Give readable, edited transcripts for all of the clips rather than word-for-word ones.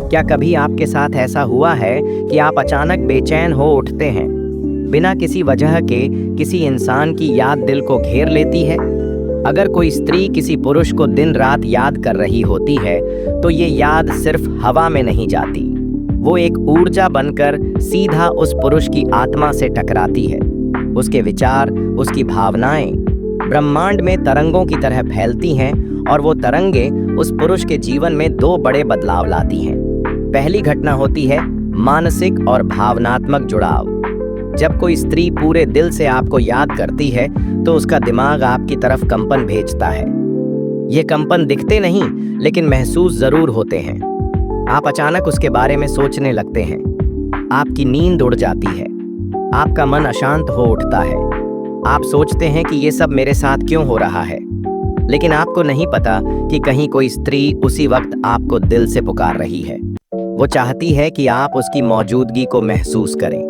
क्या कभी आपके साथ ऐसा हुआ है कि आप अचानक बेचैन हो उठते हैं? बिना किसी वजह के किसी इंसान की याद दिल को घेर लेती है। अगर कोई स्त्री किसी पुरुष को दिन रात याद कर रही होती है, तो ये याद सिर्फ हवा में नहीं जाती। वो एक ऊर्जा बनकर सीधा उस पुरुष की आत्मा से टकराती है। उसके विचार, उसकी भावनाएं ब्रह्मांड में तरंगों की तरह फैलती हैं और वो तरंगे उस पुरुष के जीवन में दो बड़े बदलाव लाती हैं। पहली घटना होती है मानसिक और भावनात्मक जुड़ाव। जब कोई स्त्री पूरे दिल से आपको याद करती है, तो उसका दिमाग आपकी तरफ कंपन भेजता है। ये कंपन दिखते नहीं, लेकिन महसूस जरूर होते हैं। आप अचानक उसके बारे में सोचने लगते हैं। आपकी नींद उड़ जाती है। आपका मन अशांत हो उठता है। आप सोचते हैं कि ये सब मेरे साथ क्यों हो रहा है, लेकिन आपको नहीं पता कि कहीं कोई स्त्री उसी वक्त आपको दिल से पुकार रही है। वो चाहती है कि आप उसकी मौजूदगी को महसूस करें।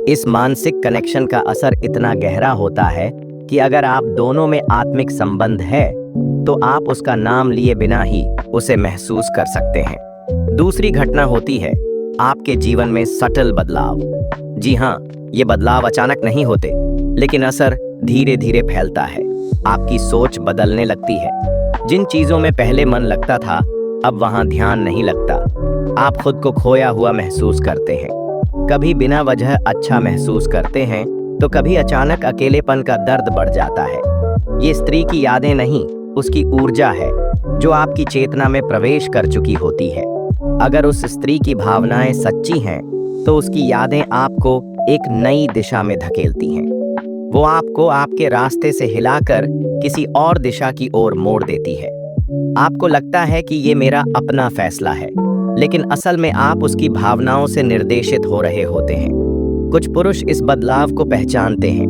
इस मानसिक कनेक्शन का असर इतना गहरा होता है कि अगर आप दोनों में आत्मिक संबंध है, तो आप उसका नाम लिए बिना ही उसे महसूस कर सकते हैं। दूसरी घटना होती है आपके जीवन में सटल बदलाव। जी हाँ, ये बदलाव अचानक नहीं होते, लेकिन असर धीरे धीरे फैलता है। आपकी सोच बदलने लगती है। जिन चीजों में पहले मन लगता था, अब वहां ध्यान नहीं लगता। आप खुद को खोया हुआ महसूस करते हैं। कभी बिना वजह अच्छा महसूस करते हैं, तो कभी अचानक अकेलेपन का दर्द बढ़ जाता है। ये स्त्री की यादें नहीं, उसकी ऊर्जा है जो आपकी चेतना में प्रवेश कर चुकी होती है। अगर उस स्त्री की भावनाएं सच्ची हैं, तो उसकी यादें आपको एक नई दिशा में धकेलती हैं। वो आपको आपके रास्ते से हिलाकर किसी और दिशा की ओर मोड़ देती है। आपको लगता है कि ये मेरा अपना फैसला है, लेकिन असल में आप उसकी भावनाओं से निर्देशित हो रहे होते हैं। कुछ पुरुष इस बदलाव को पहचानते हैं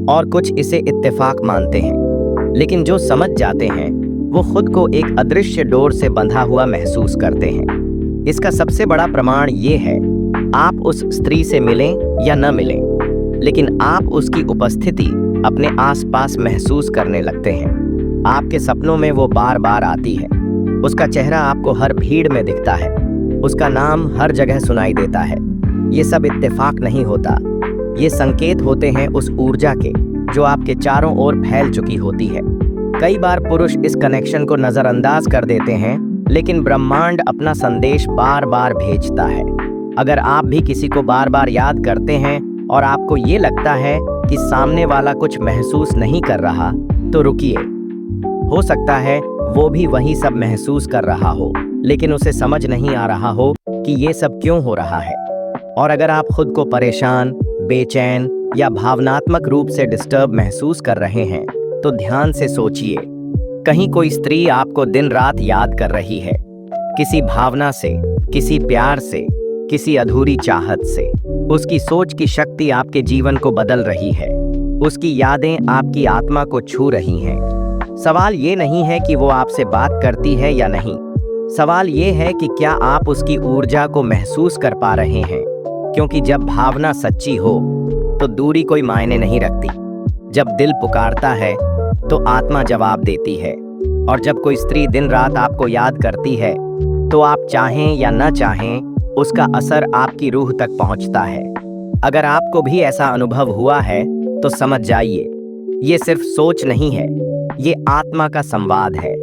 और कुछ इसे इत्तेफाक मानते हैं, लेकिन जो समझ जाते हैं वो खुद को एक अदृश्य डोर से बंधा हुआ महसूस करते हैं। इसका सबसे बड़ा प्रमाण ये है, आप उस स्त्री से मिलें या न मिलें, लेकिन आप उसकी उपस्थिति अपने आसपास महसूस करने लगते हैं। आपके सपनों में वो बार बार आती है। उसका चेहरा आपको हर भीड़ में दिखता है। उसका नाम हर जगह सुनाई देता है। ये सब इत्तेफाक नहीं होता। ये संकेत होते हैं उस ऊर्जा के जो आपके चारों ओर फैल चुकी होती है। कई बार पुरुष इस कनेक्शन को नजरअंदाज कर देते हैं, लेकिन ब्रह्मांड अपना संदेश बार बार भेजता है। अगर आप भी किसी को बार बार याद करते हैं और आपको ये लगता है कि सामने वाला कुछ महसूस नहीं कर रहा, तो रुकिए। हो सकता है वो भी वही सब महसूस कर रहा हो, लेकिन उसे समझ नहीं आ रहा हो कि ये सब क्यों हो रहा है। और अगर आप खुद को परेशान, बेचैन या भावनात्मक रूप से डिस्टर्ब महसूस कर रहे हैं, तो ध्यान से सोचिए। कहीं कोई स्त्री आपको दिन रात याद कर रही है, किसी भावना से, किसी प्यार से, किसी अधूरी चाहत से। उसकी सोच की शक्ति आपके जीवन को बदल रही है। उसकी यादें आपकी आत्मा को छू रही हैं। सवाल ये नहीं है कि वो आपसे बात करती है या नहीं। सवाल ये है कि क्या आप उसकी ऊर्जा को महसूस कर पा रहे हैं। क्योंकि जब भावना सच्ची हो, तो दूरी कोई मायने नहीं रखती। जब दिल पुकारता है, तो आत्मा जवाब देती है। और जब कोई स्त्री दिन रात आपको याद करती है, तो आप चाहें या न चाहें, उसका असर आपकी रूह तक पहुंचता है। अगर आपको भी ऐसा अनुभव हुआ है, तो समझ जाइए, ये सिर्फ सोच नहीं है, ये आत्मा का संवाद है।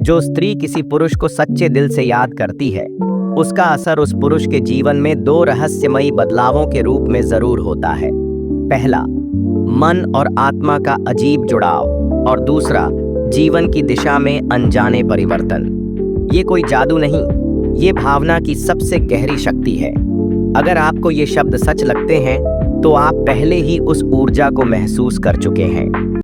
जो स्त्री किसी पुरुष को सच्चे दिल से याद करती है, उसका असर उस पुरुष के जीवन में दो रहस्यमयी बदलावों के रूप में जरूर होता है। पहला, मन और आत्मा का अजीब जुड़ाव, और दूसरा, जीवन की दिशा में अनजाने परिवर्तन। ये कोई जादू नहीं, ये भावना की सबसे गहरी शक्ति है। अगर आपको ये शब्द सच लगते हैं, तो आप पहले ही उस ऊर्जा को महसूस कर चुके हैं।